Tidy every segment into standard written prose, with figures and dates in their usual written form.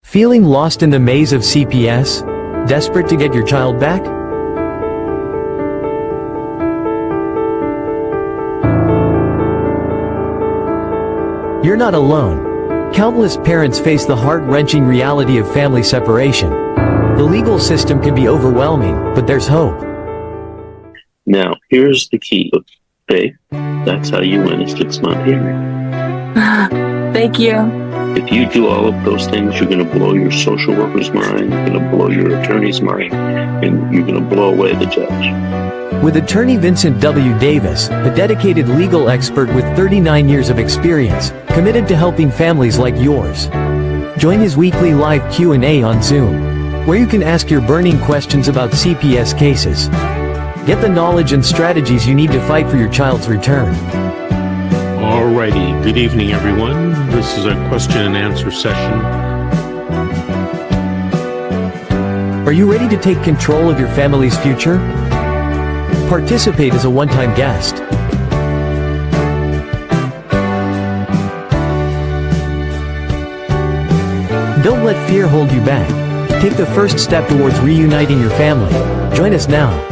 Feeling lost in the maze of CPS? Desperate to get your child back? You're not alone. Countless parents face the heart-wrenching reality of family separation. The legal system can be overwhelming, but there's hope. Now, here's the key. Okay, that's how you win a 6-month hearing. Thank you. If you do all of those things, you're going to blow your social worker's mind, you're going to blow your attorney's mind, and you're going to blow away the judge. With attorney Vincent W. Davis, a dedicated legal expert with 39 years of experience, committed to helping families like yours. Join his weekly live Q&A on Zoom, where you can ask your burning questions about CPS cases. Get the knowledge and strategies you need to fight for your child's return. Alrighty, good evening everyone. This is a question and answer session. Are you ready to take control of your family's future? Participate as a one-time guest. Don't let fear hold you back. Take the first step towards reuniting your family. Join us now.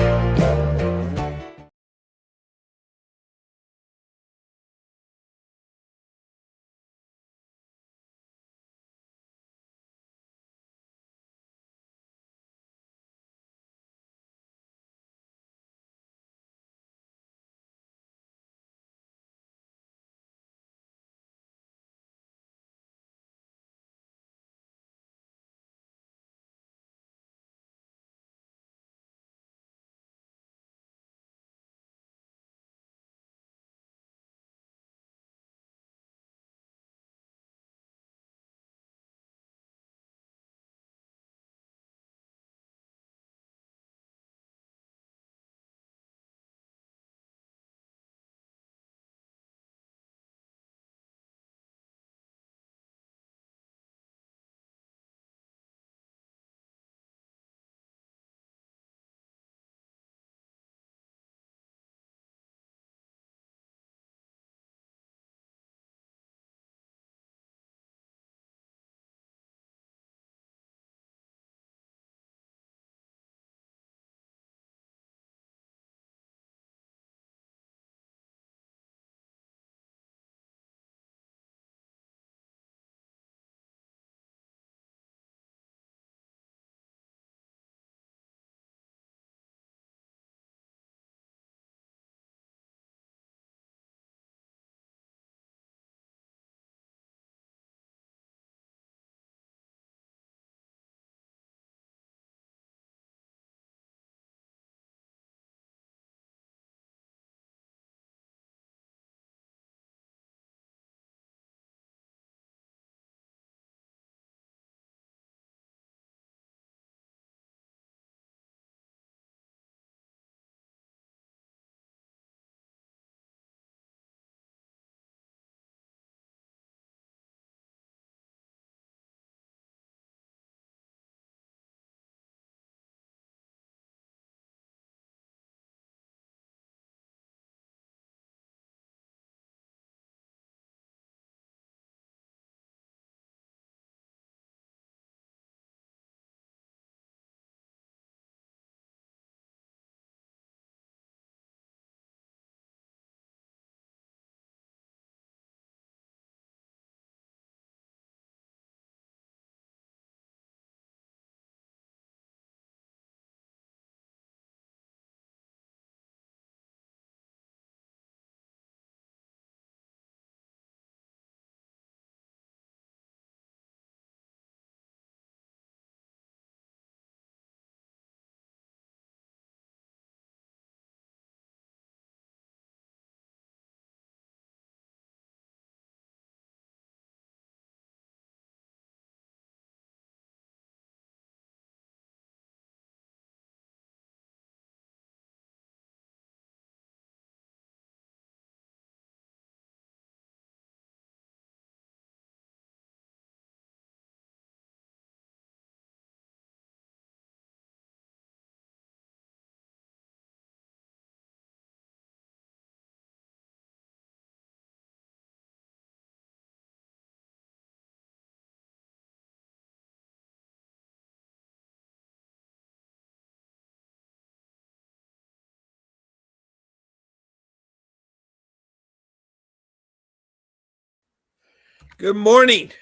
Good morning.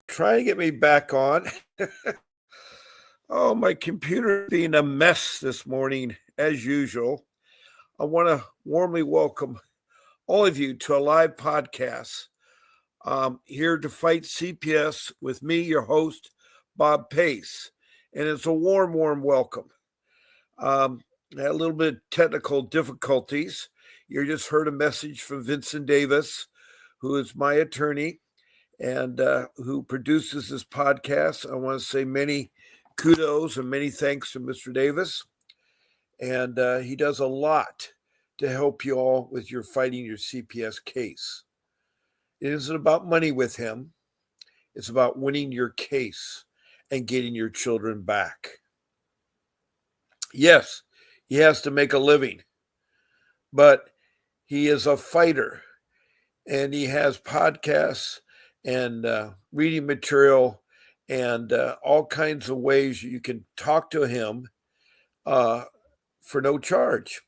Try to get me back on. Oh, my computer being a mess this morning, as usual. I want to warmly welcome all of you to a live podcast. Here to fight CPS with me, your host, Bob Pace. And it's a warm welcome. Had a little bit of technical difficulties. You just heard a message from Vincent Davis, who is my attorney and who produces this podcast. I want to say many kudos and many thanks to Mr. Davis. And he does a lot to help you all with your fighting your CPS case. It isn't about money with him. It's about winning your case and getting your children back. Yes, he has to make a living, but he is a fighter, and he has podcasts and reading material and all kinds of ways you can talk to him for no charge.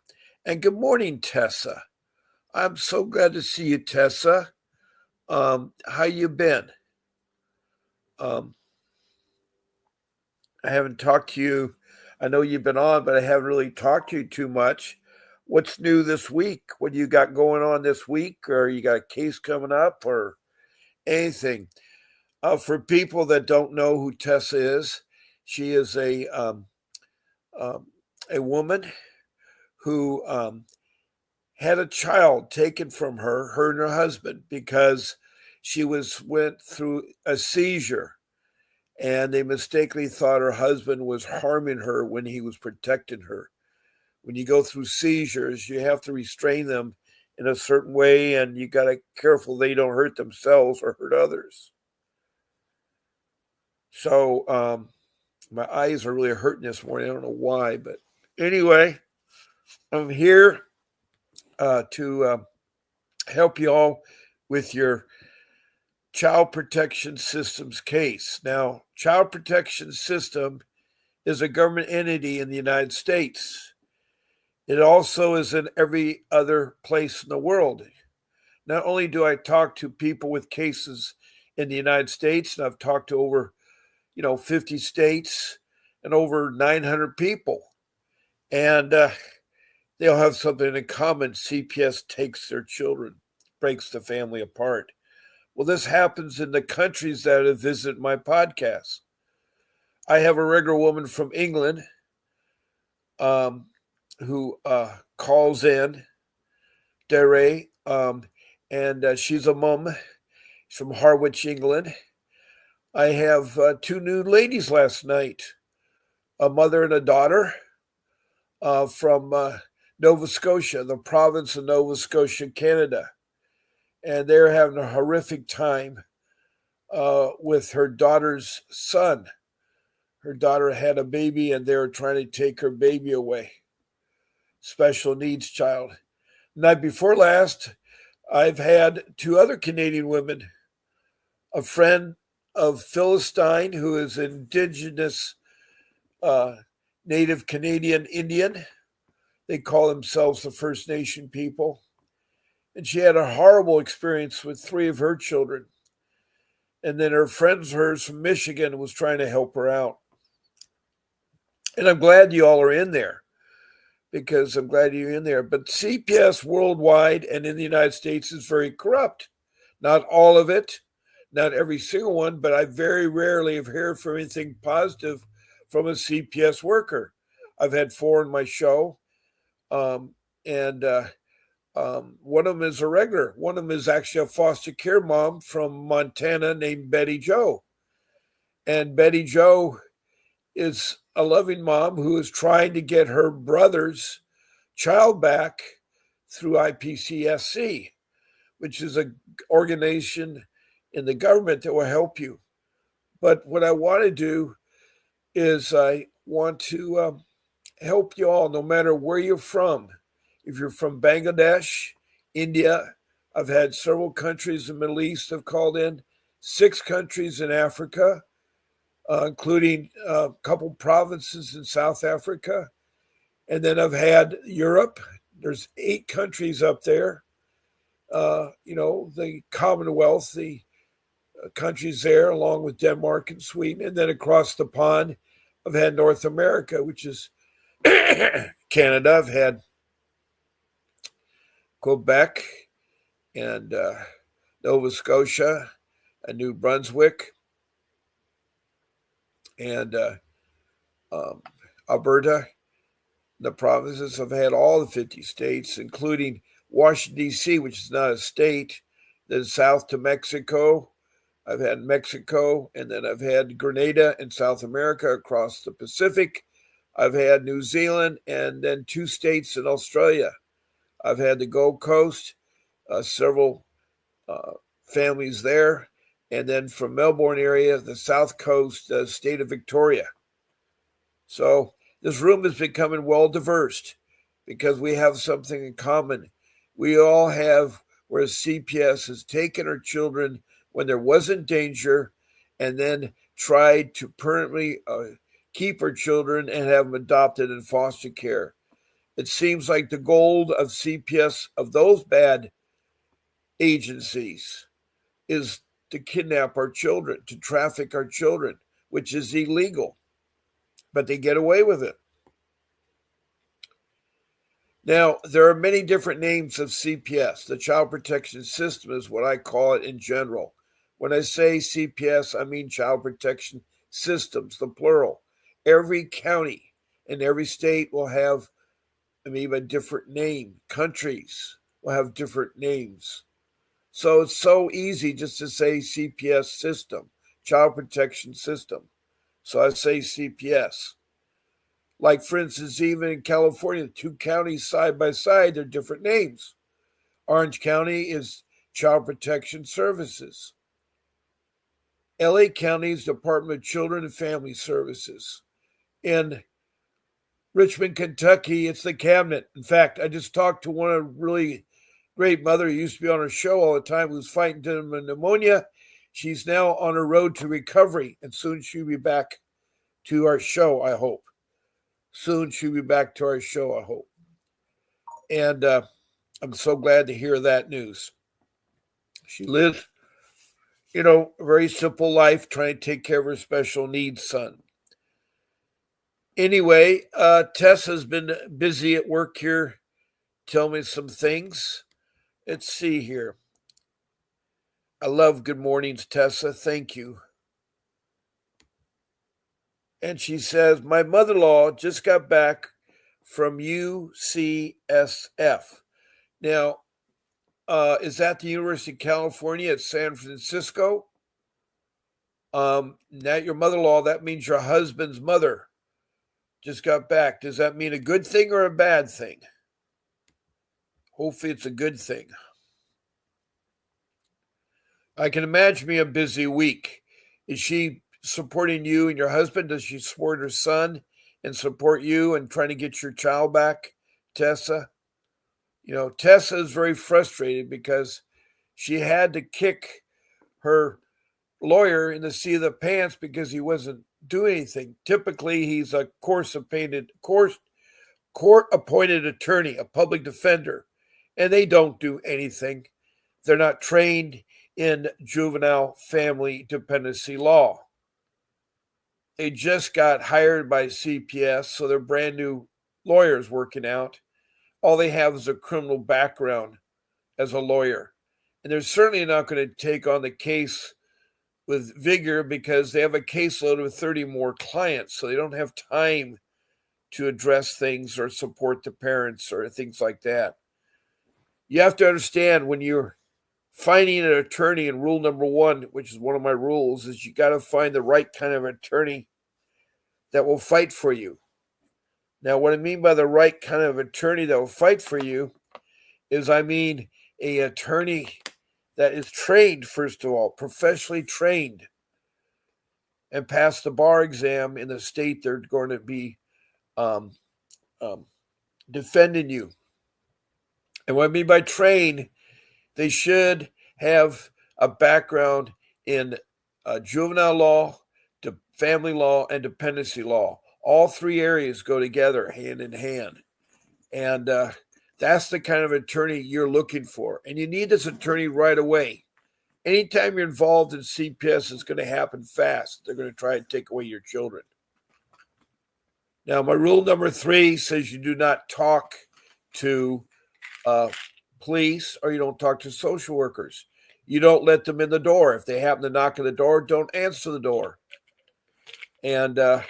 And good morning, Tessa. I'm so glad to see you, Tessa. How you been? I haven't talked to you. I know you've been on, but I haven't really talked to you too much. What's new this week? What do you got going on this week? Or you got a case coming up or anything? For people that don't know who Tessa is, she is a woman who had a child taken from her and her husband, because she went through a seizure, and they mistakenly thought her husband was harming her when he was protecting her. When you go through seizures, you have to restrain them in a certain way, and you got to be careful they don't hurt themselves or hurt others. So my eyes are really hurting this morning. I don't know why, but anyway, I'm here to help you all with your child protection systems case. Now, child protection system is a government entity in the United States. It also is in every other place in the world. Not only do I talk to people with cases in the United States, and I've talked to over 50 states and over 900 people. And they all have something in common. CPS takes their children, breaks the family apart. Well, this happens in the countries that have visited my podcast. I have a regular woman from England who calls in, Dere, and she's a mom. She's from Harwich, England. I have two new ladies last night, a mother and a daughter from Nova Scotia, the province of Nova Scotia, Canada. And they're having a horrific time with her daughter's son. Her daughter had a baby, and they were trying to take her baby away. Special needs child. Night before last, I've had two other Canadian women, a friend of Philistine, who is indigenous Native Canadian Indian. They call themselves the First Nation people. And she had a horrible experience with three of her children. And then her friends of hers from Michigan was trying to help her out. And I'm glad you all are in there, because I'm glad you're in there. But CPS worldwide and in the United States is very corrupt. Not all of it, not every single one, but I very rarely have heard from anything positive from a CPS worker. I've had 4 in my show, and one of them is a regular. One of them is actually a foster care mom from Montana named Betty Jo. And Betty Jo is a loving mom who is trying to get her brother's child back through IPCSC, which is an organization in the government that will help you. But what I want to do is I want to help you all, no matter where you're from. If you're from Bangladesh, India, I've had several countries in the Middle East have called in, 6 countries in Africa, including a couple provinces in South Africa. And then I've had Europe. There's 8 countries up there. The Commonwealth, the countries there, along with Denmark and Sweden. And then across the pond, I've had North America, which is Canada. I've had Quebec and Nova Scotia and New Brunswick and Alberta. The provinces. I've had all the 50 states, including Washington, D.C., which is not a state. Then south to Mexico. I've had Mexico, and then I've had Grenada in South America across the Pacific. I've had New Zealand, and then 2 states in Australia. I've had the Gold Coast, several families there, and then from Melbourne area, the South Coast, state of Victoria. So this room is becoming well diverse because we have something in common. We all have where CPS has taken our children when there wasn't danger and then tried to permanently keep our children and have them adopted in foster care. It seems like the goal of CPS, of those bad agencies, is to kidnap our children, to traffic our children, which is illegal. But they get away with it. Now, there are many different names of CPS. The Child Protection System is what I call it in general. When I say CPS, I mean Child Protection Systems, the plural. Every county and every state will have maybe a different name. Countries will have different names. So it's so easy just to say CPS system, Child Protection System. So I say CPS. Like, for instance, even in California, 2 counties side by side, they're different names. Orange County is Child Protection Services. LA County's Department of Children and Family Services. In Richmond, Kentucky, it's the cabinet. In fact, I just talked to one of a really great mother who used to be on our show all the time, who's fighting pneumonia. She's now on her road to recovery, and soon she'll be back to our show, I hope. Soon she'll be back to our show, I hope. And I'm so glad to hear that news. She lives, a very simple life, trying to take care of her special needs son. Anyway, Tessa's been busy at work here. Tell me some things. Let's see here. I love good mornings, Tessa. Thank you. And she says, my mother-in-law just got back from UCSF. Now, is that the University of California at San Francisco? Not your mother-in-law. That means your husband's mother just got back. Does that mean a good thing or a bad thing? Hopefully it's a good thing. I can imagine me a busy week. Is she supporting you and your husband? Does she support her son and support you and trying to get your child back, Tessa? Tessa is very frustrated because she had to kick her lawyer in the seat of the pants because he wasn't doing anything. Typically, he's a court-appointed attorney, a public defender, and they don't do anything. They're not trained in juvenile family dependency law. They just got hired by CPS, so they're brand new lawyers working out. All they have is a criminal background as a lawyer. And they're certainly not going to take on the case with vigor because they have a caseload of 30 more clients, so they don't have time to address things or support the parents or things like that. You have to understand when you're finding an attorney, and rule number 1, which is one of my rules, is you got to find the right kind of attorney that will fight for you. Now, what I mean by the right kind of attorney that will fight for you is I mean an attorney that is trained, first of all, professionally trained, and passed the bar exam in the state they're going to be defending you. And what I mean by trained, they should have a background in juvenile law. family law, and dependency law. All three areas go together hand in hand. And that's the kind of attorney you're looking for. And you need this attorney right away. Anytime you're involved in CPS, it's going to happen fast. They're going to try and take away your children. Now, my rule number 3 says you do not talk to police or you don't talk to social workers. You don't let them in the door. If they happen to knock on the door, don't answer the door. And a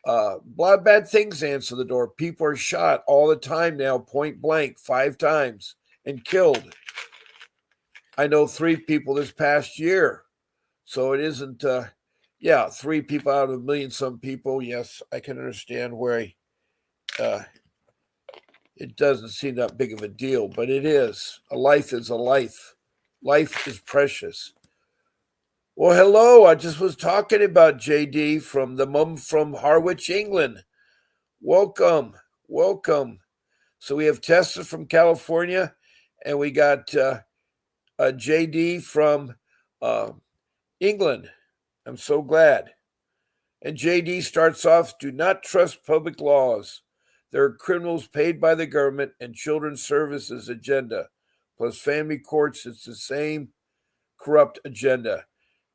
lot of bad things answer the door. People are shot all the time now, point blank, 5 times and killed. I know 3 people this past year. So it isn't, 3 people out of a million some people. Yes, I can understand where it doesn't seem that big of a deal, but it is. A life is a life. Life is precious. Well, hello. I just was talking about JD from the mum from Harwich, England. Welcome. Welcome. So we have Tessa from California, and we got JD from England. I'm so glad. And JD starts off, do not trust public laws. There are criminals paid by the government and children's services agenda, plus family courts. It's the same corrupt agenda.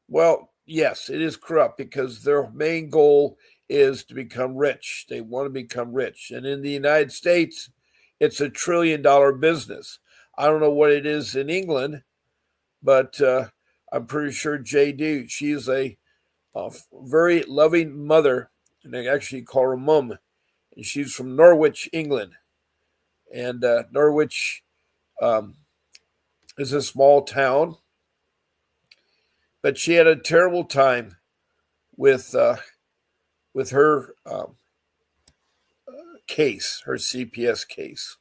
Well, yes, it is corrupt because their main goal is to become rich. They want to become rich. And in the United States, it's $1 trillion business. I don't know what it is in England, but I'm pretty sure JD, she's a very loving mother, and they actually call her mom. And she's from Norwich, England. And Norwich is a small town. But she had a terrible time with her case, her CPS case.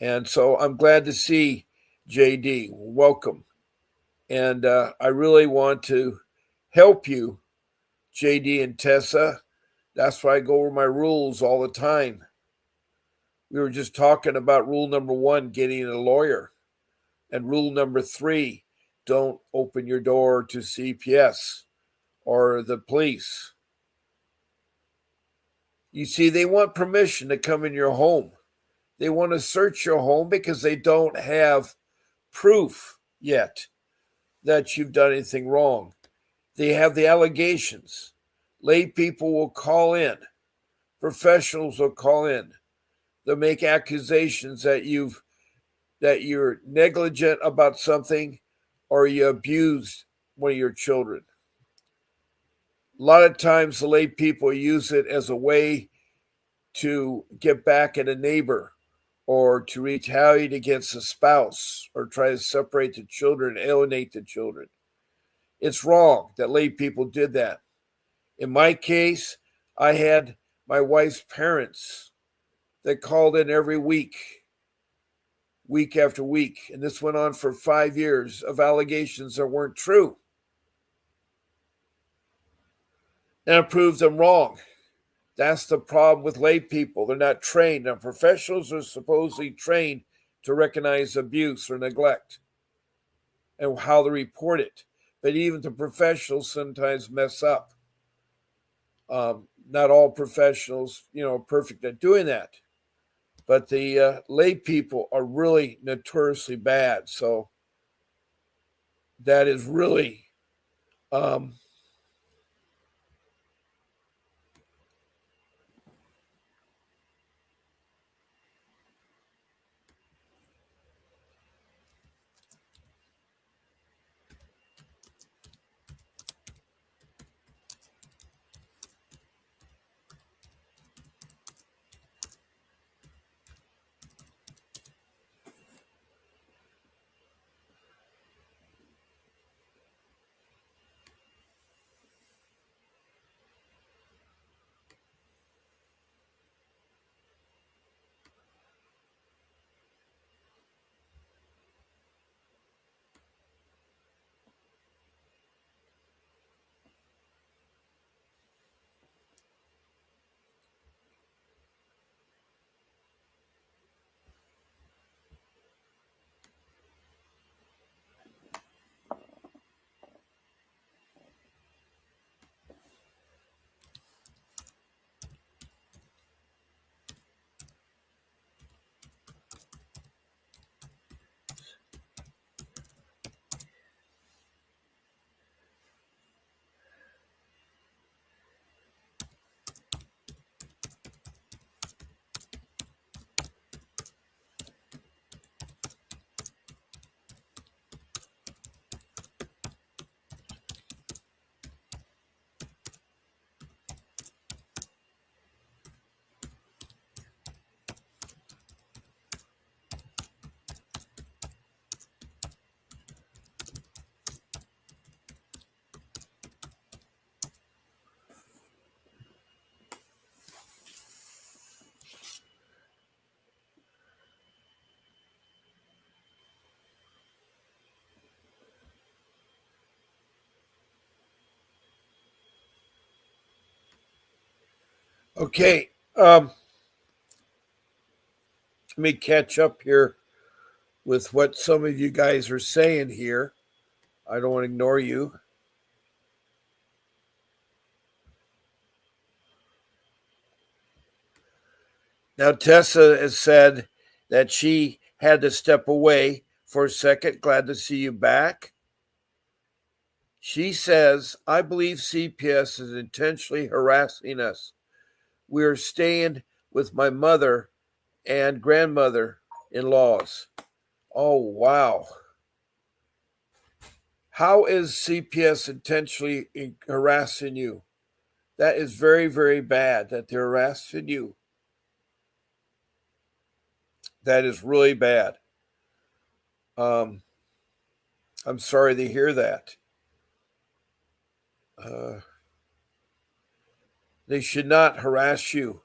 And so I'm glad to see JD. Welcome. And I really want to help you, JD and Tessa. That's why I go over my rules all the time. We were just talking about rule number 1, getting a lawyer. And rule number 3, don't open your door to CPS or the police. You see, they want permission to come in your home. They want to search your home because they don't have proof yet that you've done anything wrong. They have the allegations. Lay people will call in. Professionals will call in. They'll make accusations that you're negligent about something or you abused one of your children. A lot of times the lay people use it as a way to get back at a neighbor or to retaliate against a spouse or try to separate the children, alienate the children. It's wrong that lay people did that. In my case, I had my wife's parents that called in every week after week. And this went on for 5 years of allegations that weren't true. And I proved them wrong. That's the problem with lay people. They're not trained. Now, professionals are supposedly trained to recognize abuse or neglect and how to report it. But even the professionals sometimes mess up. Not all professionals, are perfect at doing that. But the lay people are really notoriously bad. So that is really Okay, let me catch up here with what some of you guys are saying here. I don't want to ignore you. Now, Tessa has said that she had to step away for a second. Glad to see you back. She says, I believe CPS is intentionally harassing us. We are staying with my mother and grandmother in laws. Oh, wow. How is CPS intentionally harassing you? That is very, very bad that they're harassing you. That is really bad. I'm sorry to hear that. They should not harass you.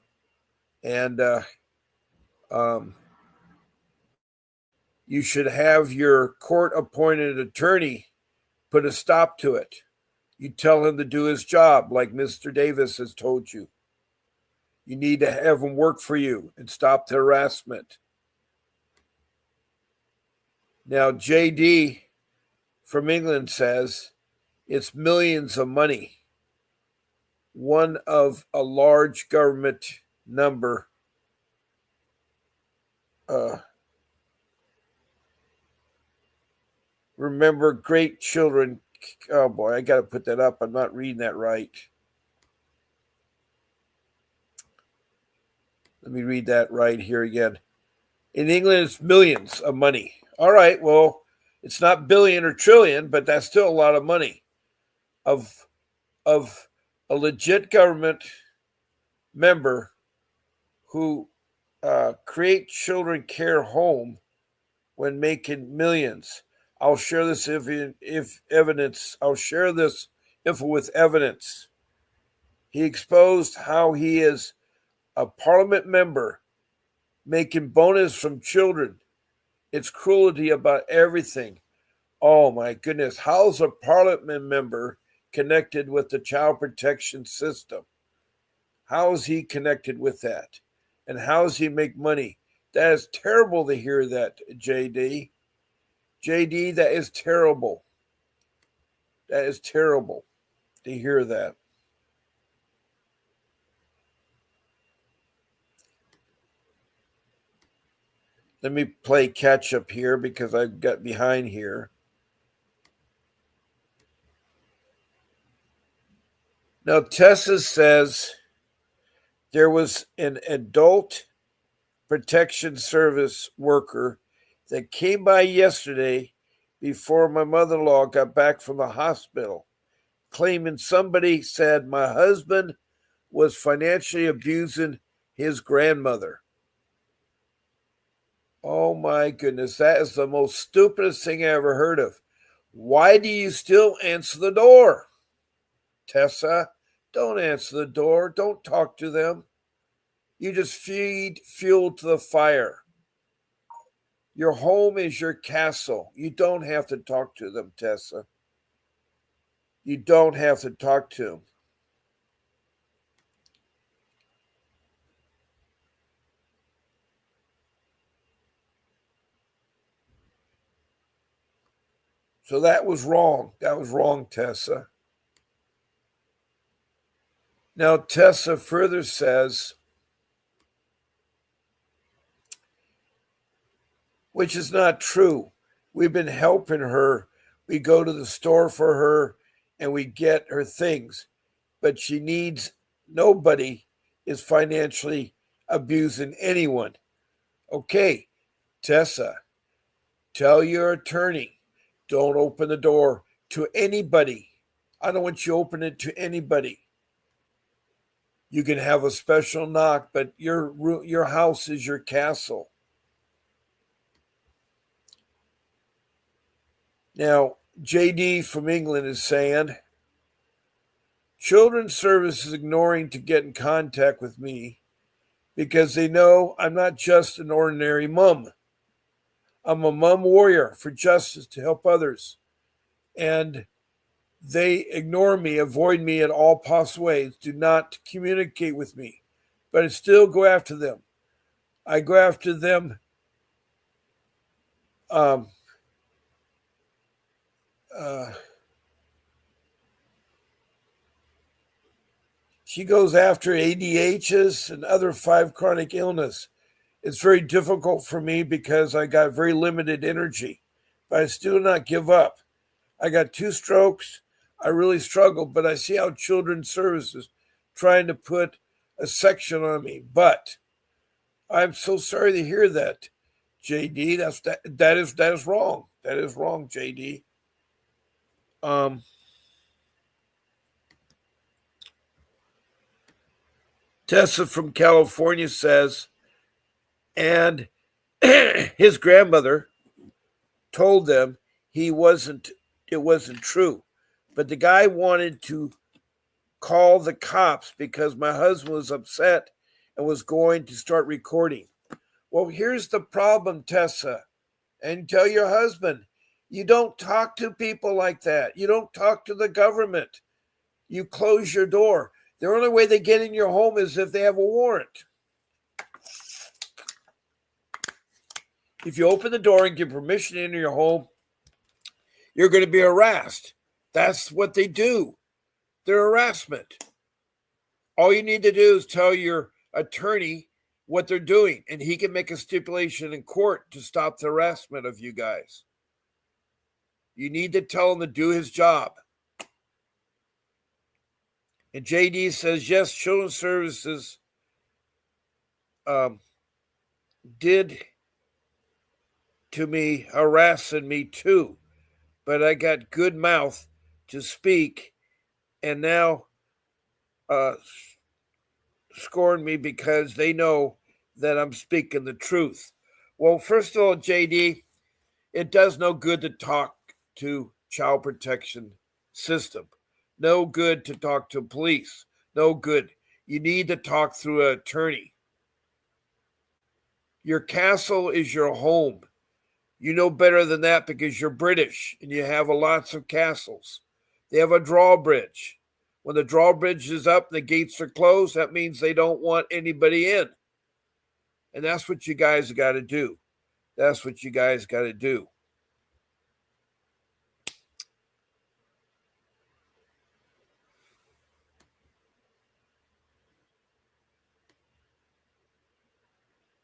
And um, you should have your court appointed attorney put a stop to it. You tell him to do his job, like Mr. Davis has told you. You need to have him work for you and stop the harassment. Now, JD from England says it's millions of money. One of a large government number. Remember, great children. Oh boy, I got to put that up. I'm not reading that right. Let me read that right here again. In England, it's millions of money. All right, well, it's not billion or trillion, but that's still a lot of money of a legit government member who create children care home when making millions. I'll share this if evidence. I'll share this info with evidence. He exposed how he is a parliament member making bonus from children. It's cruelty about everything. Oh my goodness. How's a parliament member connected with the child protection system? How is he connected with that? And how does he make money? That is terrible to hear that, JD. JD, that is terrible. That is terrible to hear that. Let me play catch up here because I got behind here. Now, Tessa says there was an adult protection service worker that came by yesterday before my mother-in-law got back from the hospital, claiming somebody said my husband was financially abusing his grandmother. Oh my goodness, that is the most stupidest thing I ever heard of. Why do you still answer the door? Tessa, don't answer the door. Don't talk to them. You just feed fuel to the fire. Your home is your castle. You don't have to talk to them, Tessa. You don't have to talk to them. So that was wrong. That was wrong, Tessa. Now, Tessa further says, which is not true. We've been helping her. We go to the store for her and we get her things. But she needs, nobody is financially abusing anyone. Okay, Tessa, tell your attorney, don't open the door to anybody. I don't want you to open it to anybody. You can have a special knock, but your house is your castle. Now, JD from England is saying, Children's Service is ignoring to get in contact with me because they know I'm not just an ordinary mom. I'm a mom warrior for justice to help others. And they ignore me, avoid me in all possible ways, do not communicate with me. but I still go after them. I go after them. Um, she goes after ADHs and other 5 chronic illness. It's very difficult for me because I got very limited energy, but I still not give up. I got 2 strokes. I really struggled, but I see how Children's Services trying to put a section on me. But I'm so sorry to hear that, JD. That is wrong. That is wrong, JD. Tessa from California says, and his grandmother told them it wasn't true. But the guy wanted to call the cops because my husband was upset and was going to start recording. Well, here's the problem, Tessa. And tell your husband, you don't talk to people like that. You don't talk to the government. You close your door. The only way they get in your home is if they have a warrant. If you open the door and give permission into your home, you're going to be harassed. That's what they do. They're harassment. All you need to do is tell your attorney what they're doing, and he can make a stipulation in court to stop the harassment of you guys. You need to tell him to do his job. And JD says, yes, Children's Services did to me, harassing me too. But I got good mouth to speak, and now scorn me because they know that I'm speaking the truth. Well, first of all, JD, it does no good to talk to child protection system. No good to talk to police. No good. You need to talk through an attorney. Your castle is your home. You know better than that because you're British and you have lots of castles. They have a drawbridge. When the drawbridge is up, the gates are closed. That means they don't want anybody in. And that's what you guys got to do. That's what you guys got to do.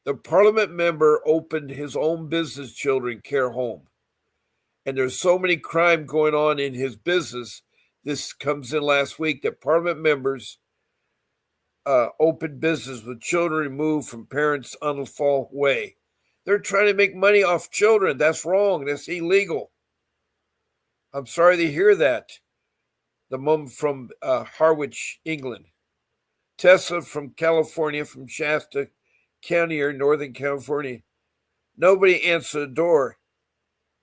The parliament member opened his own business children care home. And there's so many crime going on in his business. This comes in last week that parliament members opened business with children removed from parents' unlawful way. They're trying to make money off children. That's wrong. That's illegal. I'm sorry to hear that. The mom from Harwich, England. Tessa from California, from Shasta County or Northern California. Nobody answered the door.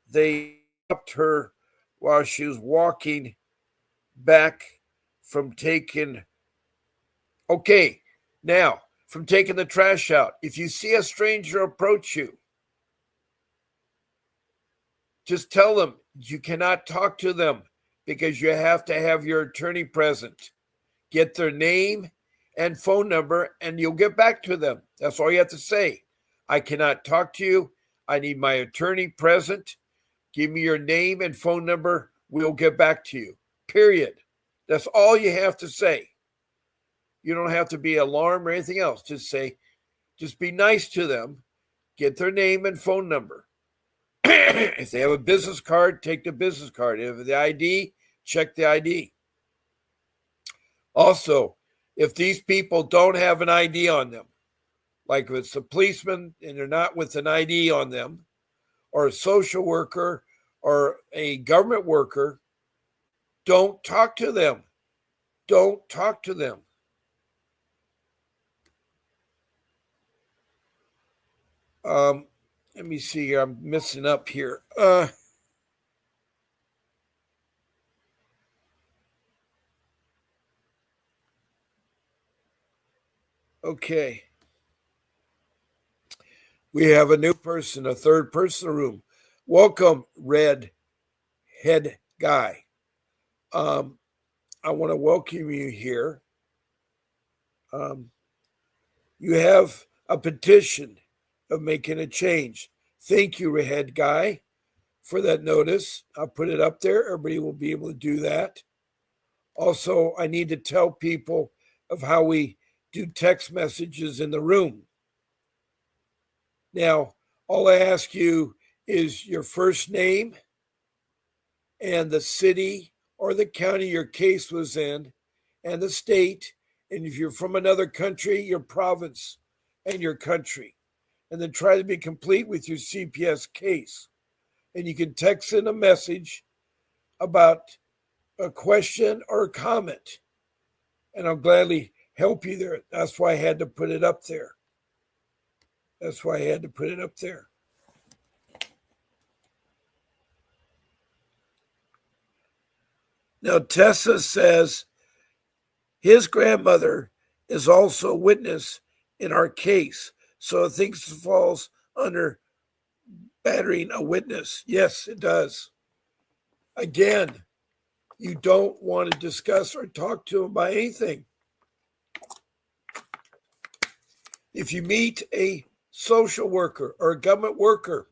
They stopped her while she was walking back from taking the trash out. If you see a stranger approach you, just tell them you cannot talk to them because you have to have your attorney present. Get their name and phone number and you'll get back to them. That's all you have to say. I cannot talk to you. I need my attorney present. Give me your name and phone number. We'll get back to you. Period. That's all you have to say. You don't have to be alarmed or anything else. Just be nice to them. Get their name and phone number. If they have a business card, take the business card. If the ID, check the ID. Also, if these people don't have an ID on them, like if it's a policeman and they're not with an ID on them, or a social worker or a government worker, don't talk to them. Don't talk to them. Let me see here. I'm messing up here. Okay. We have a new person, a third person in the room. Welcome, red head guy. I want to welcome you here. You have a petition of making a change. Thank you, head guy, for that notice. I'll put it up there. Everybody will be able to do that. Also, I need to tell people of how we do text messages in the room. Now, all I ask you is your first name and the city or the county your case was in and the state. And if you're from another country, your province and your country. And then try to be complete with your CPS case. And you can text in a message about a question or a comment. And I'll gladly help you there. That's why I had to put it up there. Now, Tessa says his grandmother is also a witness in our case. So it thinks it falls under battering a witness. Yes, it does. Again, you don't want to discuss or talk to him about anything. If you meet a social worker or a government worker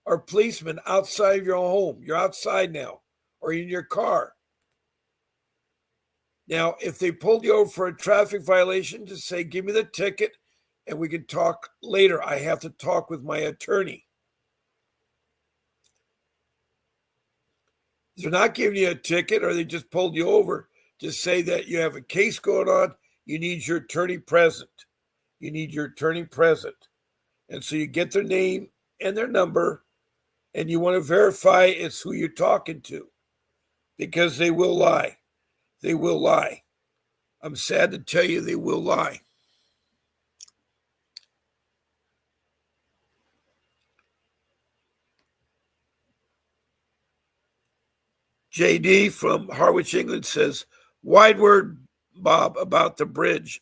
or policeman outside of your home, you're outside now, or in your car. Now, if they pulled you over for a traffic violation, just say, give me the ticket and we can talk later. I have to talk with my attorney. If they're not giving you a ticket or they just pulled you over, just say that you have a case going on. You need your attorney present. And so you get their name and their number, and you want to verify it's who you're talking to, because they will lie. I'm sad to tell you, they will lie. JD from Harwich, England says, wide word, Bob, about the bridge.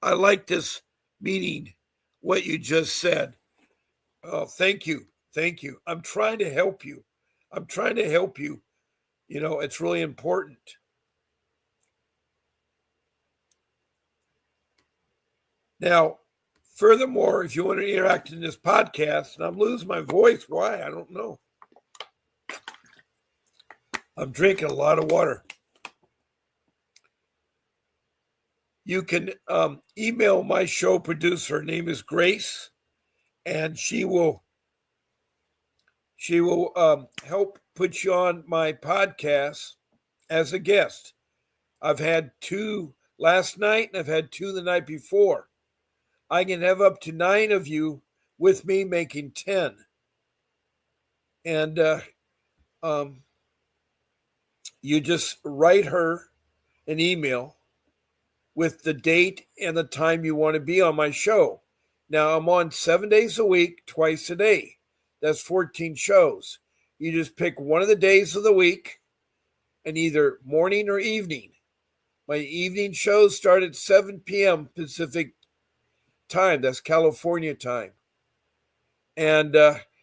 I like this meeting, what you just said. Oh, thank you. I'm trying to help you. You know, it's really important. Now, furthermore, if you want to interact in this podcast, and I'm losing my voice, why? I don't know. I'm drinking a lot of water. You can email my show producer. Her name is Grace, and she will help put you on my podcast as a guest. I've had 2 last night, and I've had 2 the night before. I can have up to 9 of you with me, making 10. And you just write her an email with the date and the time you want to be on my show. Now, I'm on 7 days a week, twice a day. That's 14 shows. You just pick one of the days of the week and either morning or evening. My evening shows start at 7 p.m. Pacific time. That's California time. And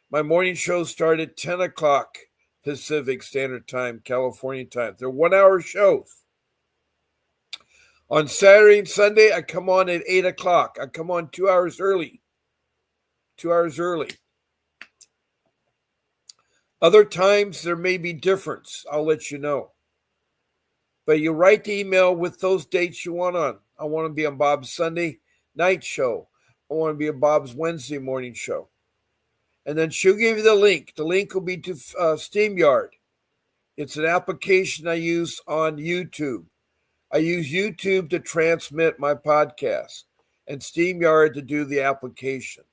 my morning shows start at 10 o'clock Pacific Standard Time, California time. They're 1-hour shows. On Saturday and Sunday, I come on at 8 o'clock. I come on 2 hours early. Other times, there may be difference. I'll let you know. But you write the email with those dates you want on. I want to be on Bob's Sunday night show. I want to be on Bob's Wednesday morning show. And then she'll give you the link. The link will be to StreamYard. It's an application I use on YouTube. I use YouTube to transmit my podcast and StreamYard to do the application.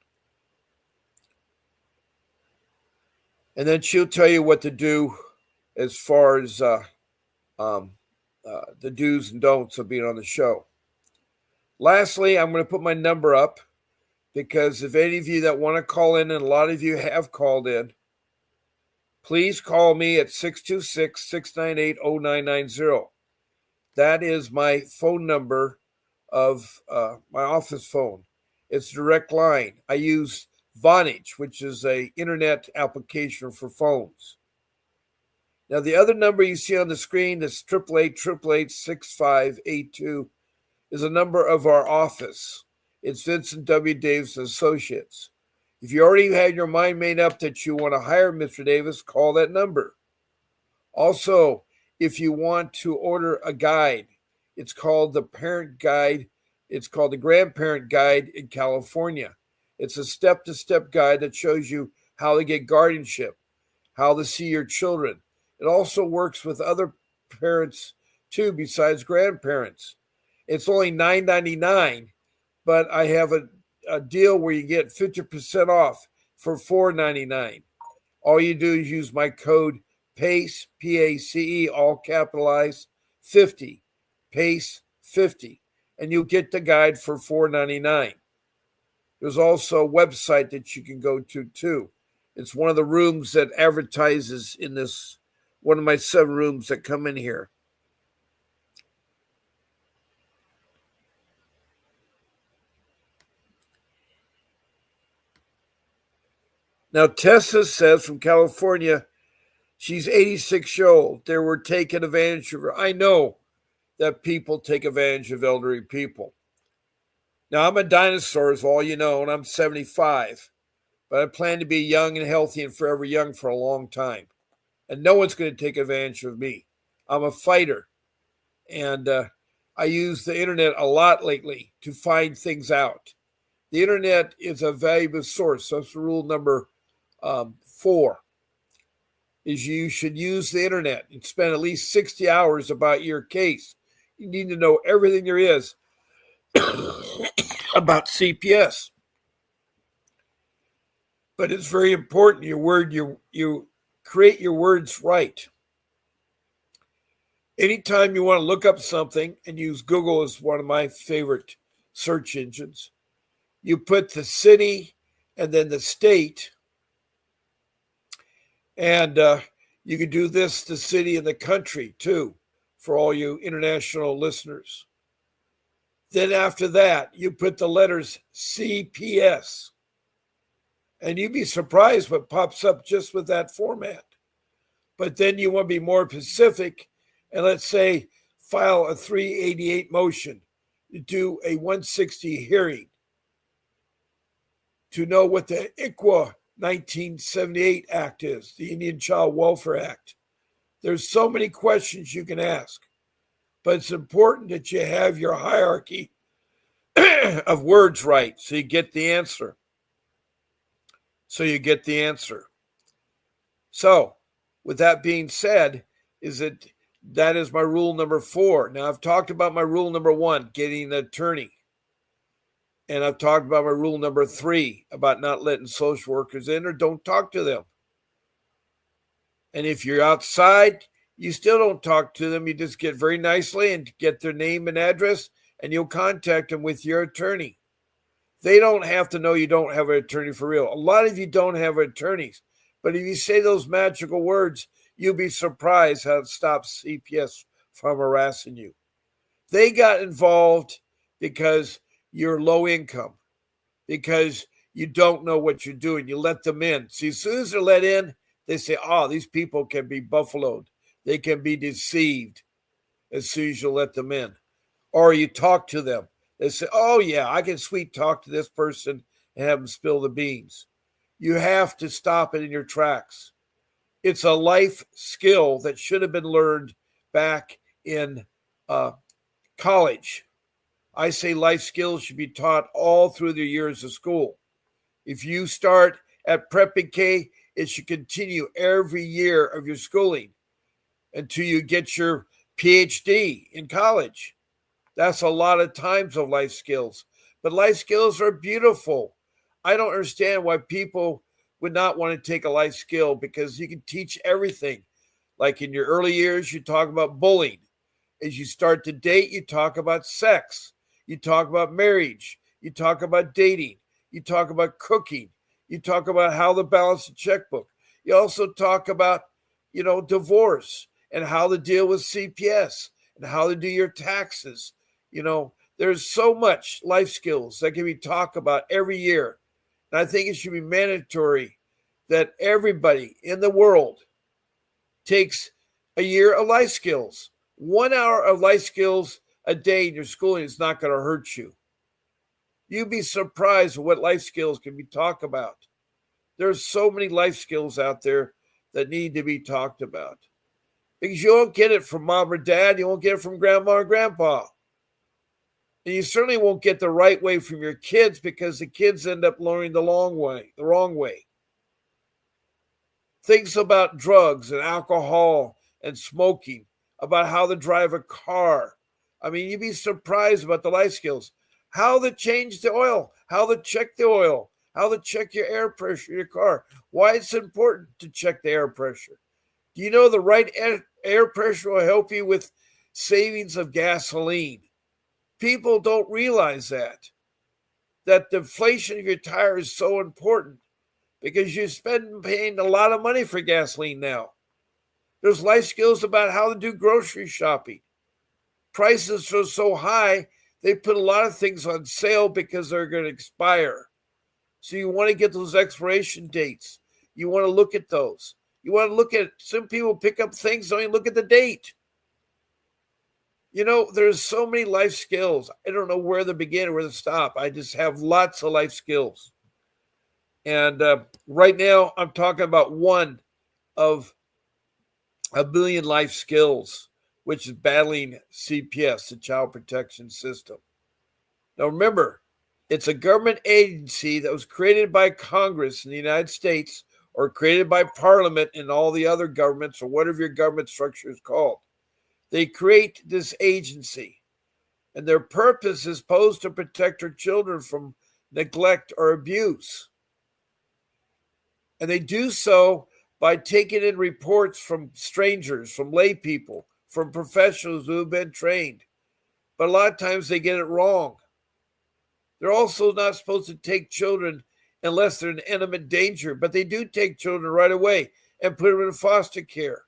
And then she'll tell you what to do as far as the do's and don'ts of being on the show. Lastly, I'm going to put my number up, because if any of you that want to call in, and a lot of you have called in, please call me at 626-698-0990. That is my phone number of my office phone. It's a direct line. I use Vonage, which is an internet application for phones. Now, the other number you see on the screen, that's 888-888-6582, is a number of our office. It's Vincent W. Davis Associates. If you already had your mind made up that you want to hire Mr. Davis, call that number. Also, if you want to order a guide, it's called the Parent Guide. It's called the Grandparent Guide in California. It's a step-to-step guide that shows you how to get guardianship, how to see your children. It also works with other parents too, besides grandparents. It's only $9.99, but I have a deal where you get 50% off for $4.99. All you do is use my code PACE, P-A-C-E, all capitalized, 50, PACE 50, and you'll get the guide for $4.99. There's also a website that you can go to too. It's one of the rooms that advertises in this, one of my 7 rooms that come in here. Now, Tessa says from California, she's 86 years old. They were taking advantage of her. I know that people take advantage of elderly people. Now, I'm a dinosaur, as all you know, and I'm 75. But I plan to be young and healthy and forever young for a long time. And no one's going to take advantage of me. I'm a fighter. And I use the internet a lot lately to find things out. The internet is a valuable source. That's rule number 4, is you should use the internet and spend at least 60 hours about your case. You need to know everything there is about CPS. But it's very important you create your words right. Anytime you want to look up something, and use Google as one of my favorite search engines, you put the city and then the state, and you can do this, the city and the country too, for all you international listeners. Then after that, you put the letters CPS. And you'd be surprised what pops up just with that format. But then you want to be more specific, and let's say file a 388 motion, do a 160 hearing, to know what the ICWA 1978 Act is, the Indian Child Welfare Act. There's so many questions you can ask, but it's important that you have your hierarchy of words right so you get the answer. So, with that being said, that is my rule number 4. Now, I've talked about my rule number 1, getting an attorney. And I've talked about my rule number 3, about not letting social workers in or don't talk to them. And if you're outside, you still don't talk to them. You just get very nicely and get their name and address, and you'll contact them with your attorney. They don't have to know you don't have an attorney for real. A lot of you don't have attorneys. But if you say those magical words, you'll be surprised how it stops CPS from harassing you. They got involved because you're low income, because you don't know what you're doing. You let them in. See, as soon as they're let in, they say, these people can be buffaloed. They can be deceived as soon as you let them in. Or you talk to them. They say, yeah, I can sweet talk to this person and have them spill the beans. You have to stop it in your tracks. It's a life skill that should have been learned back in college. I say life skills should be taught all through the years of school. If you start at prep and K, it should continue every year of your schooling until you get your PhD in college. That's a lot of times of life skills. But life skills are beautiful. I don't understand why people would not want to take a life skill, because you can teach everything. Like in your early years, you talk about bullying. As you start to date, you talk about sex. You talk about marriage. You talk about dating. You talk about cooking. You talk about how to balance a checkbook. You also talk about, divorce and how to deal with CPS and how to do your taxes. There's so much life skills that can be talked about every year. And I think it should be mandatory that everybody in the world takes a year of life skills. 1 hour of life skills a day in your schooling is not going to hurt you. You'd be surprised at what life skills can be talked about. There's so many life skills out there that need to be talked about. Because you won't get it from mom or dad, you won't get it from grandma or grandpa. And you certainly won't get the right way from your kids because the kids end up learning the wrong way. Things about drugs and alcohol and smoking, about how to drive a car. I mean, you'd be surprised about the life skills. How to change the oil, how to check the oil, how to check your air pressure in your car, why it's important to check the air pressure. Do you know the right air pressure will help you with savings of gasoline? People don't realize that the inflation of your tire is so important because you spend paying a lot of money for gasoline now. There's life skills about how to do grocery shopping. Prices are so high, they put a lot of things on sale because they're going to expire. So you want to get those expiration dates. You want to look at those. You want to look at, some people pick up things, don't even look at the date. You know, there's so many life skills. I don't know where to begin or where to stop. I just have lots of life skills. And right now, I'm talking about one of a billion life skills, which is battling CPS, the Child Protection System. Now, remember, it's a government agency that was created by Congress in the United States or created by Parliament and all the other governments or whatever your government structure is called. They create this agency, and their purpose is supposed to protect our children from neglect or abuse. And they do so by taking in reports from strangers, from lay people, from professionals who have been trained. But a lot of times they get it wrong. They're also not supposed to take children unless they're in imminent danger, but they do take children right away and put them in foster care.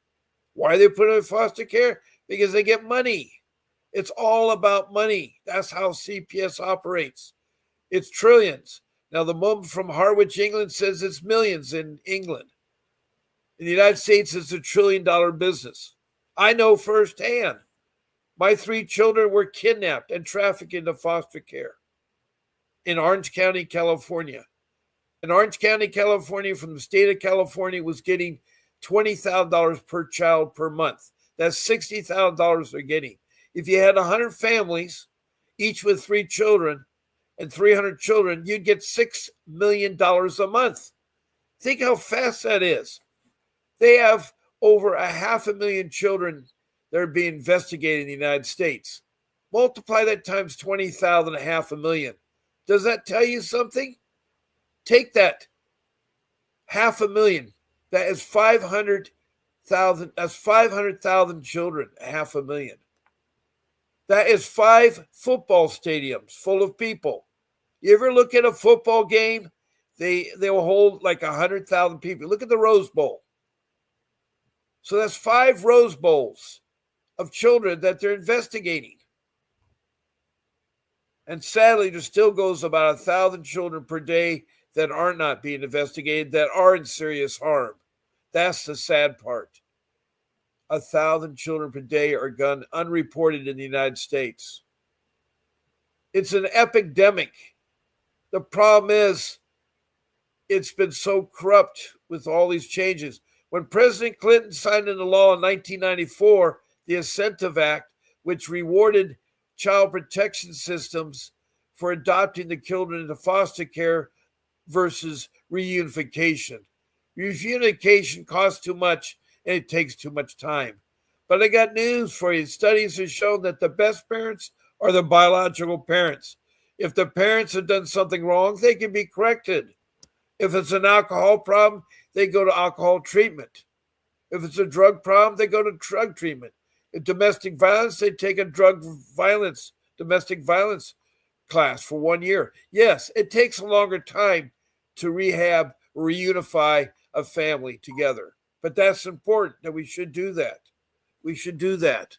Why do they put them in foster care? Because they get money. It's all about money. That's how CPS operates. It's trillions. Now, the woman from Harwich, England says it's millions in England. In the United States, it's $1 trillion business. I know firsthand. My 3 children were kidnapped and trafficked into foster care in Orange County, California. In Orange County, California, from the state of California, was getting $20,000 per child per month. That's $60,000 they're getting. If you had 100 families, each with 3 children and 300 children, you'd get $6 million a month. Think how fast that is. They have over 500,000 children that are being investigated in the United States. Multiply that times 20,000, 500,000. Does that tell you something? Take that 500,000. That is 500,000. That's 500,000 children, 500,000. That is 5 football stadiums full of people. You ever look at a football game? They will hold like 100,000 people. Look at the Rose Bowl. So that's 5 Rose Bowls of children that they're investigating. And sadly, there still goes about 1,000 children per day that are not being investigated, that are in serious harm. That's the sad part. 1,000 children per day are gone unreported in the United States. It's an epidemic. The problem is, it's been so corrupt with all these changes. When President Clinton signed into law in 1994, the Incentive Act, which rewarded child protection systems for adopting the children into foster care versus reunification. Reunification costs too much and it takes too much time. But I got news for you. Studies have shown that the best parents are the biological parents. If the parents have done something wrong, they can be corrected. If it's an alcohol problem, they go to alcohol treatment. If it's a drug problem, they go to drug treatment. If domestic violence, they take a domestic violence class for 1 year. Yes, it takes a longer time to rehab or reunify a family together. But that's important that we should do that. We should do that.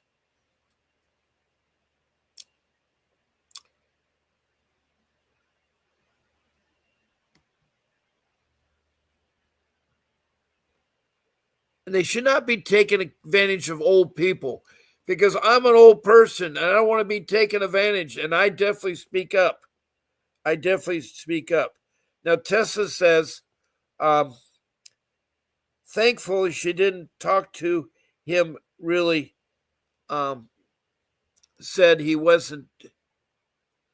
And they should not be taking advantage of old people, because I'm an old person and I don't want to be taken advantage, and I definitely speak up. I definitely speak up. Now, Tessa says, thankfully, she didn't talk to him really, said he wasn't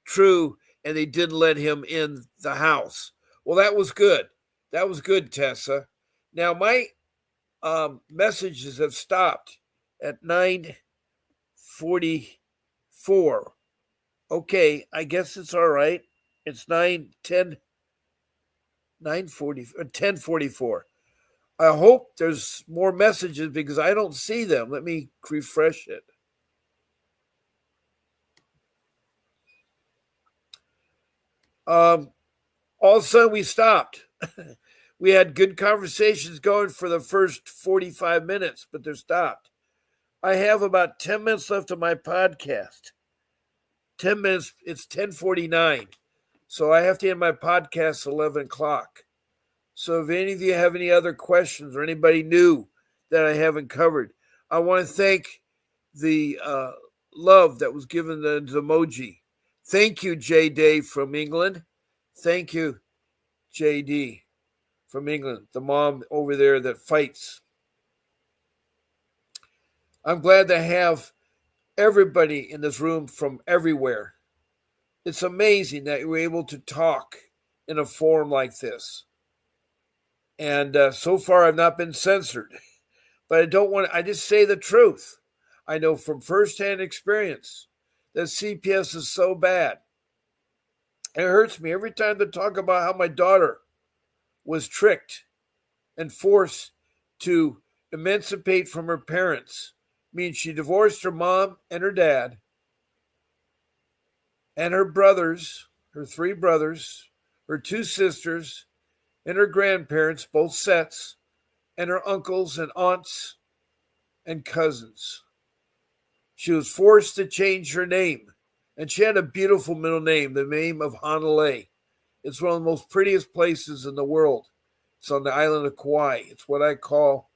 true and they didn't let him in the house. Well, that was good. That was good, Tessa. Now, my messages have stopped at 9:44. Okay, I guess it's all right. It's 10:44. I hope there's more messages because I don't see them. Let me refresh it. All of a sudden we stopped. We had good conversations going for the first 45 minutes, but they're stopped. I have about 10 minutes left of my podcast. 10 minutes, it's 10:49. So I have to end my podcast at 11 o'clock. So if any of you have any other questions or anybody new that I haven't covered, I want to thank the love that was given the emoji. Thank you, J. Dave from England. Thank you, JD from England, the mom over there that fights. I'm glad to have everybody in this room from everywhere. It's amazing that you're able to talk in a forum like this. And so far, I've not been censored. But I don't want to, I just say the truth. I know from firsthand experience that CPS is so bad. It hurts me every time they talk about how my daughter was tricked and forced to emancipate from her parents. I mean, she divorced her mom and her dad and her brothers, her 3 brothers, her 2 sisters, and her grandparents, both sets, and her uncles and aunts and cousins. She was forced to change her name, and she had a beautiful middle name, the name of Honolulu. It's one of the most prettiest places in the world. It's on the island of Kauai. It's what I call,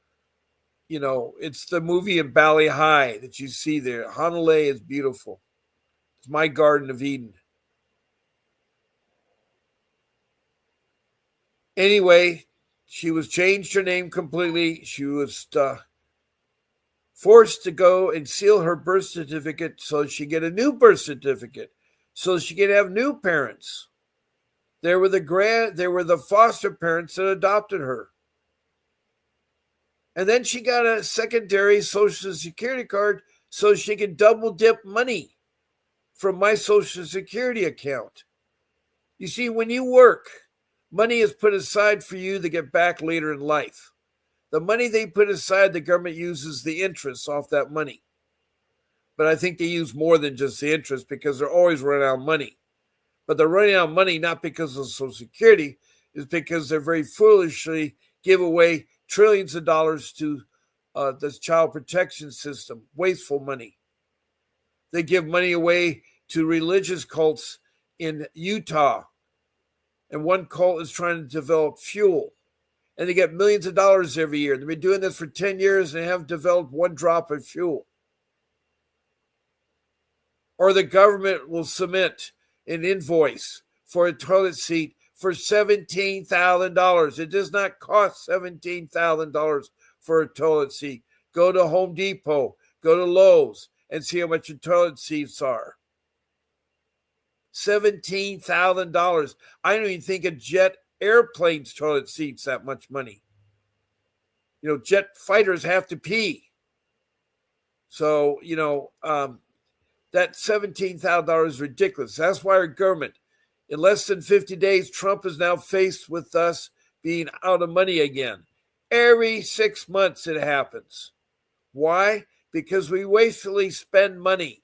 it's the movie in Bali High that you see there. Honolulu is beautiful. It's my Garden of Eden. Anyway, she was changed her name completely. She was forced to go and seal her birth certificate so she get a new birth certificate, so she could have new parents. They were the foster parents that adopted her. And then she got a secondary Social Security card so she could double dip money from my Social Security account. You see, when you work, money is put aside for you to get back later in life. The money they put aside, the government uses the interest off that money. But I think they use more than just the interest because they're always running out of money. But they're running out of money not because of Social Security, it's because they're very foolishly give away trillions of dollars to this child protection system, wasteful money. They give money away to religious cults in Utah. And one cult is trying to develop fuel. And they get millions of dollars every year. They've been doing this for 10 years and haven't developed one drop of fuel. Or the government will submit an invoice for a toilet seat for $17,000. It does not cost $17,000 for a toilet seat. Go to Home Depot, go to Lowe's, and see how much your toilet seats are. $17,000. I don't even think a jet airplane's toilet seats that much money. Jet fighters have to pee. So, that $17,000 is ridiculous. That's why our government, in less than 50 days, Trump is now faced with us being out of money again. Every 6 months it happens. Why? Because we wastefully spend money.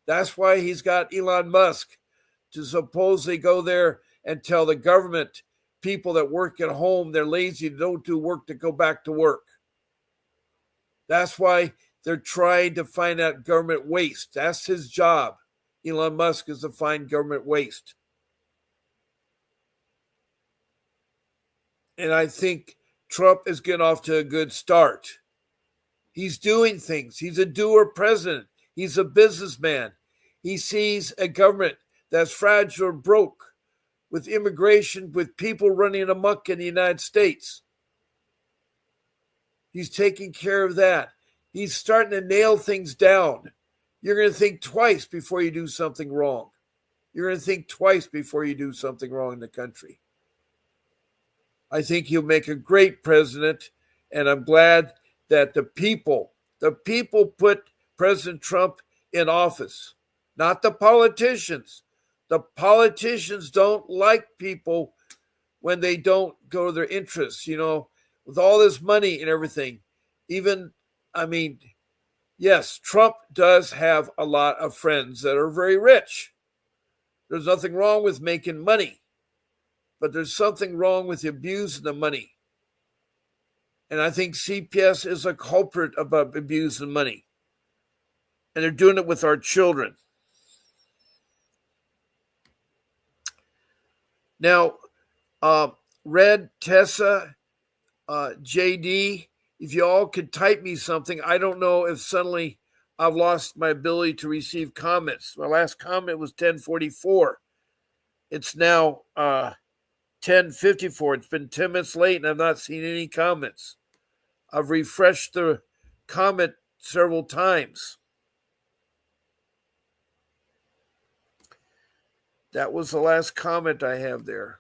That's why he's got Elon Musk to supposedly go there and tell the government people that work at home they're lazy, don't do work, to go back to work. That's why they're trying to find out government waste. That's his job. Elon Musk is to find government waste. And I think Trump is getting off to a good start. He's doing things. He's a doer president. He's a businessman. He sees a government that's fragile or broke. with immigration, with people running amok in the United States. He's taking care of that. He's starting to nail things down. You're going to think twice before you do something wrong. You're going to think twice before you do something wrong in the country. I think he'll make a great president, and I'm glad that the people put President Trump in office, not the politicians. The politicians don't like people when they don't go to their interests, with all this money and everything. Yes, Trump does have a lot of friends that are very rich. There's nothing wrong with making money, but there's something wrong with abusing the money. And I think CPS is a culprit about abusing money. And they're doing it with our children. Now, Red, Tessa, JD, if you all could type me something. I don't know if suddenly I've lost my ability to receive comments. My last comment was 10:44. It's now 10:54. It's been 10 minutes late and I've not seen any comments. I've refreshed the comment several times. That was the last comment I have there.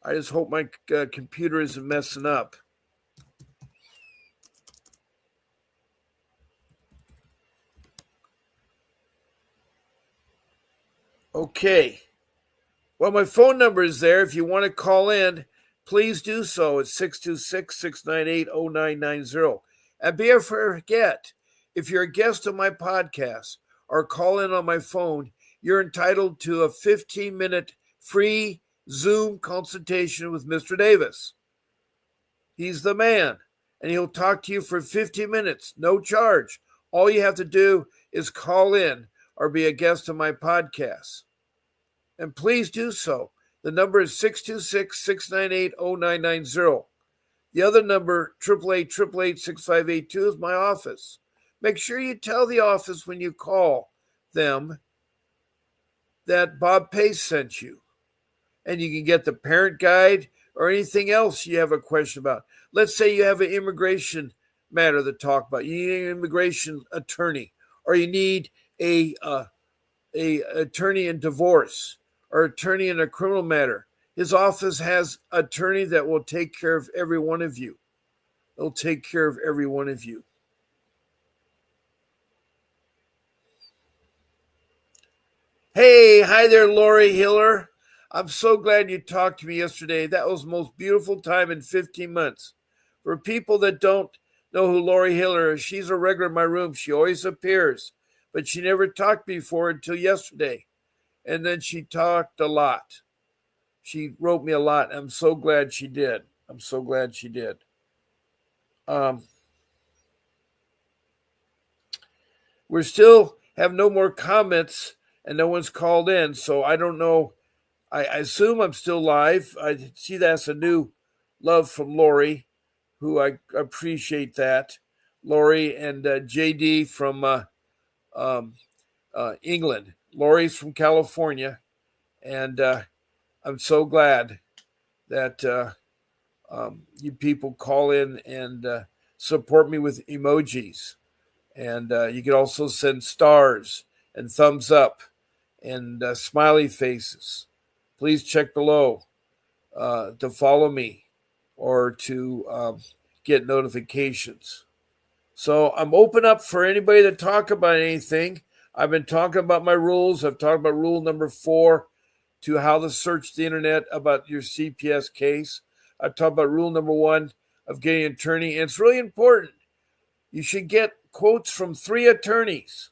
I just hope my computer isn't messing up. Okay. Well, my phone number is there. If you want to call in, please do so. It's 626-698-0990. And be forget, if you're a guest on my podcast or call in on my phone, you're entitled to a 15-minute free Zoom consultation with Mr. Davis. He's the man, and he'll talk to you for 50 minutes, no charge. All you have to do is call in or be a guest on my podcast. And please do so. The number is 626-698-0990. The other number, 888-888-6582, is my office. Make sure you tell the office when you call them that Bob Pace sent you. And you can get the parent guide or anything else you have a question about. Let's say you have an immigration matter to talk about. You need an immigration attorney, or you need a attorney in divorce or attorney in a criminal matter. His office has an attorney that will take care of every one of you. They'll take care of every one of you. Hey, hi there, Lori Hiller. I'm so glad you talked to me yesterday. That was the most beautiful time in 15 months. For people that don't know who Lori Hiller is, she's a regular in my room. She always appears, but she never talked before until yesterday. And then she talked a lot. She wrote me a lot. I'm so glad she did. We still have no more comments and no one's called in, so I don't know. I assume I'm still live. I see that's a new love from Lori, who I appreciate that. Lori and JD from England. Lori's from California, and I'm so glad that you people call in and support me with emojis. And you can also send stars and thumbs up and smiley faces. Please check below to follow me or to get notifications. So I'm open up for anybody to talk about anything. I've been talking about my rules. I've talked about rule number 4 to how to search the internet about your CPS case. I've talked about rule number 1 of getting an attorney. And it's really important. You should get quotes from 3 attorneys.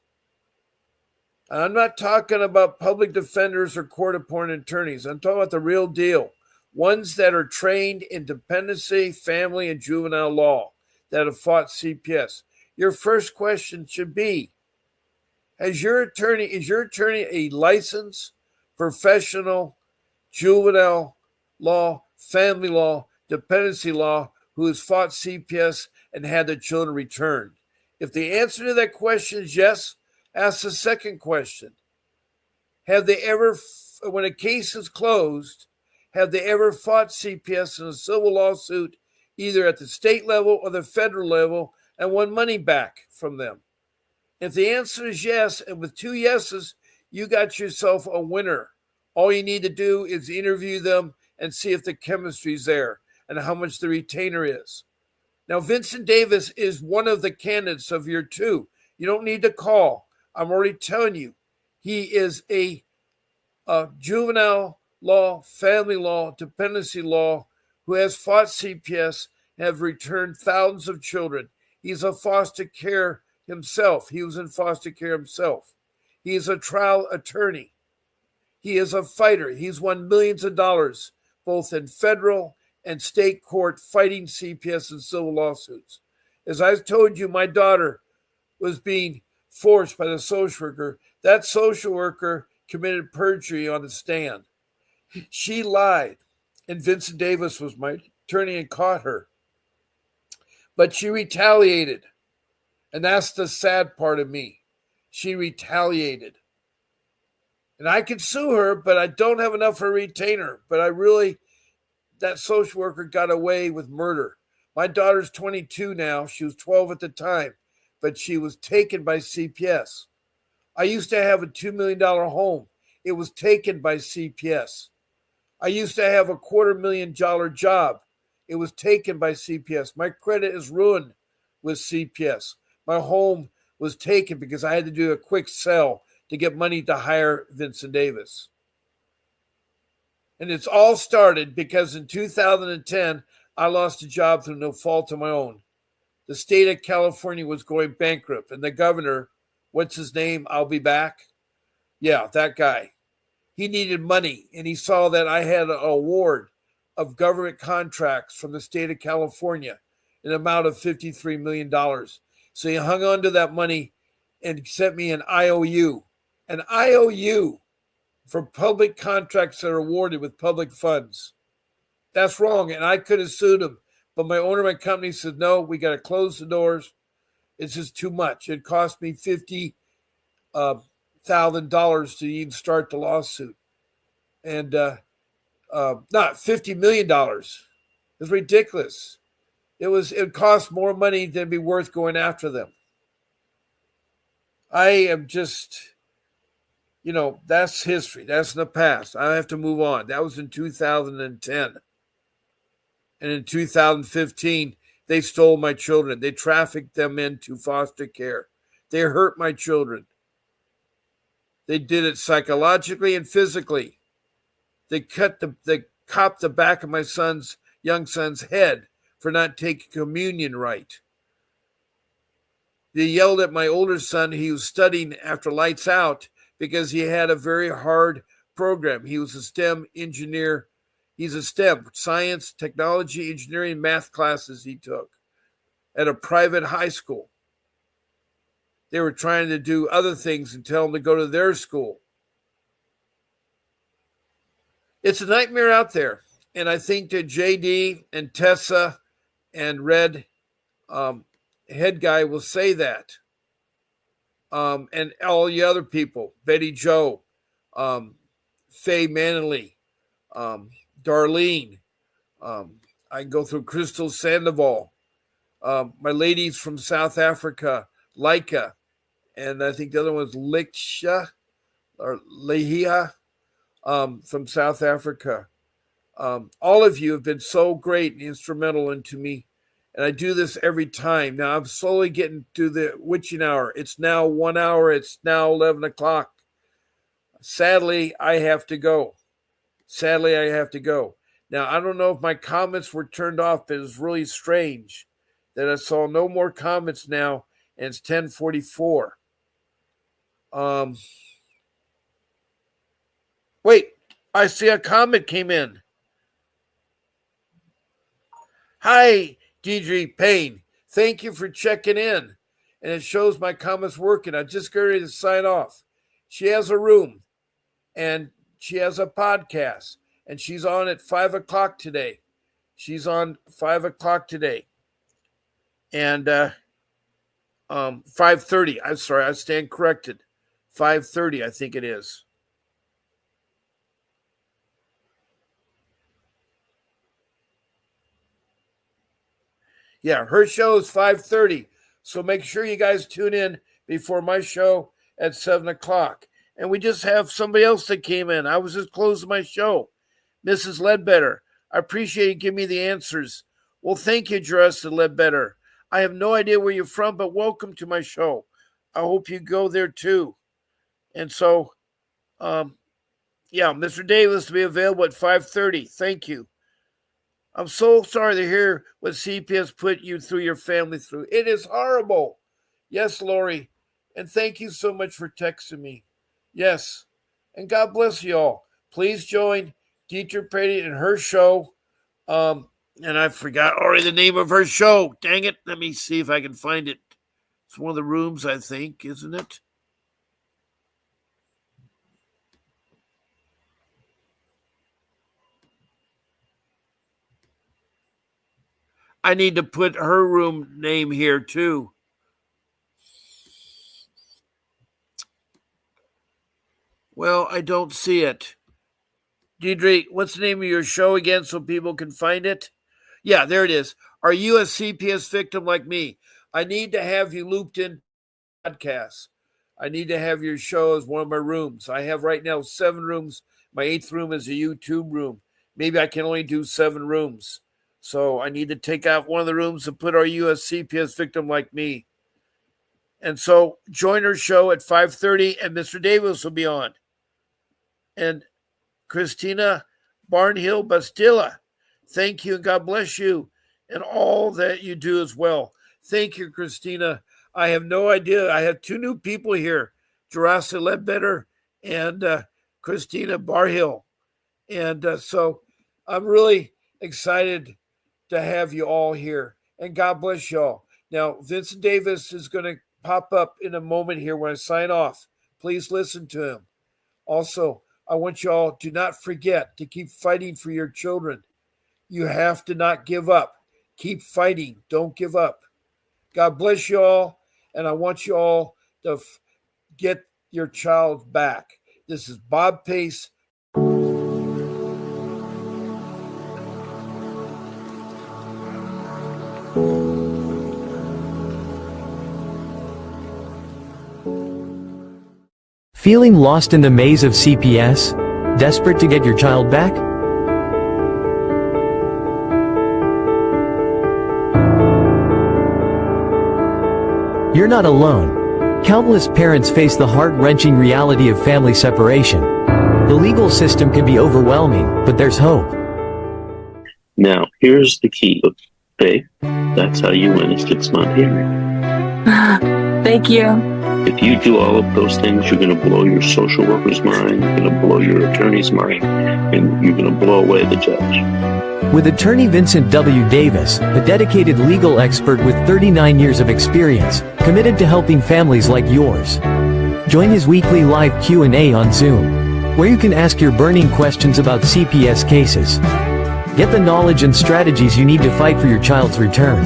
And I'm not talking about public defenders or court-appointed attorneys. I'm talking about the real deal. Ones that are trained in dependency, family, and juvenile law that have fought CPS. Your first question should be, is your attorney a licensed professional juvenile law, family law, dependency law who has fought CPS and had their children returned? If the answer to that question is yes, ask the second question. Have they ever, when a case is closed, have they ever fought CPS in a civil lawsuit, either at the state level or the federal level, and won money back from them? If the answer is yes, and with 2 yeses, you got yourself a winner. All you need to do is interview them and see if the chemistry's there and how much the retainer is. Now, Vincent Davis is one of the candidates of your 2. You don't need to call. I'm already telling you, he is a juvenile law, family law, dependency law who has fought CPS and have returned thousands of children. He's a foster care himself. He was in foster care himself. He is a trial attorney. He is a fighter. He's won millions of dollars, both in federal and state court, fighting CPS and civil lawsuits. As I told you, my daughter was being forced by the social worker. That social worker committed perjury on the stand. She lied, and Vincent Davis was my attorney and caught her. But she retaliated, and that's the sad part of me. She retaliated. And I could sue her, but I don't have enough for a retainer. But that social worker got away with murder. My daughter's 22 now. She was 12 at the time, but she was taken by CPS. I used to have a $2 million home. It was taken by CPS. I used to have a $250,000 job. It was taken by CPS. My credit is ruined with CPS. My home was taken because I had to do a quick sell to get money to hire Vincent Davis. And it's all started because in 2010, I lost a job through no fault of my own. The state of California was going bankrupt, and the governor, what's his name? I'll be back. Yeah, that guy. He needed money, and he saw that I had an award of government contracts from the state of California, an amount of $53 million. So he hung on to that money and sent me an IOU for public contracts that are awarded with public funds. That's wrong, and I could have sued him. But my owner of my company said, no, we got to close the doors. It's just too much. It cost me $50,000 to even start the lawsuit. And not $50 million. It's ridiculous. It cost more money than be worth going after them. I am just, that's history. That's in the past. I have to move on. That was in 2010. And in 2015, they stole my children. They trafficked them into foster care. They hurt my children. They did it psychologically and physically. They copped the back of my young son's head for not taking communion right. They yelled at my older son. He was studying after lights out because he had a very hard program. He was a STEM engineer. He's a STEM, science, technology, engineering, math classes he took at a private high school. They were trying to do other things and tell him to go to their school. It's a nightmare out there. And I think that JD and Tessa and Red head guy will say that. And all the other people, Betty Jo, Faye Manley, Darlene. I can go through Crystal Sandoval. My ladies from South Africa, Laika, and I think the other one was Liksha or Lehia from South Africa. All of you have been so great and instrumental into me. And I do this every time. Now I'm slowly getting to the witching hour. It's now 1 hour. It's now 11 o'clock. Sadly, I have to go. Now, I don't know if my comments were turned off, but it's really strange that I saw no more comments now, and it's 10:44. Wait, I see a comment came in. Hi, Deidre Payne. Thank you for checking in. And it shows my comments working. I just got ready to sign off. She has a room, and she has a podcast, and she's on at 5 o'clock today. And 5:30. I'm sorry, I stand corrected. 5:30, I think it is. Yeah, her show is 5:30. So make sure you guys tune in before my show at 7 o'clock. And we just have somebody else that came in. I was just closing my show. Mrs. Ledbetter, I appreciate you giving me the answers. Well, thank you, Jeressa Ledbetter. I have no idea where you're from, but welcome to my show. I hope you go there too. And so, Mr. Davis will be available at 5:30. Thank you. I'm so sorry to hear what CPS put you through, your family through. It is horrible. Yes, Lori. And thank you so much for texting me. Yes. And God bless you all. Please join Dietrich Brady and her show. And I forgot already the name of her show. Dang it. Let me see if I can find it. It's one of the rooms, I think, isn't it? I need to put her room name here too. Well, I don't see it. Deidre, what's the name of your show again so people can find it? Yeah, there it is. Are you a CPS victim like me? I need to have you looped in podcasts. I need to have your show as one of my rooms. I have right now 7 rooms. My 8th room is a YouTube room. Maybe I can only do 7 rooms. So I need to take out one of the rooms and put, are you a CPS victim like me? And so join her show at 5:30 and Mr. Davis will be on. And Christina Barnhill Bastilla, thank you and God bless you and all that you do as well. Thank you, Christina. I have no idea. I have 2 new people here, Jeressa Ledbetter and Christina Barhill. And so I'm really excited to have you all here. And God bless y'all. Now, Vincent Davis is going to pop up in a moment here when I sign off. Please listen to him. Also, I want y'all to not forget to keep fighting for your children. You have to not give up. Keep fighting. Don't give up. God bless you all. And I want you all to get your child back. This is Bob Pace. Feeling lost in the maze of CPS? Desperate to get your child back? You're not alone. Countless parents face the heart-wrenching reality of family separation. The legal system can be overwhelming, but there's hope. Now, here's the key. Babe, that's how you win a 6-month hearing. Thank you. If you do all of those things, you're going to blow your social worker's mind, you're going to blow your attorney's mind, and you're going to blow away the judge. With attorney Vincent W. Davis, a dedicated legal expert with 39 years of experience, committed to helping families like yours. Join his weekly live Q&A on Zoom, where you can ask your burning questions about CPS cases. Get the knowledge and strategies you need to fight for your child's return.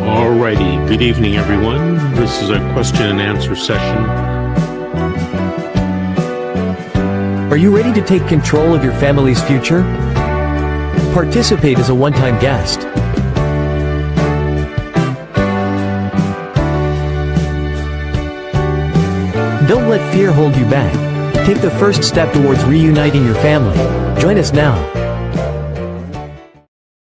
Alrighty, good evening everyone. This is a question and answer session. Are you ready to take control of your family's future? Participate as a one-time guest. Don't let fear hold you back. Take the first step towards reuniting your family. Join us now.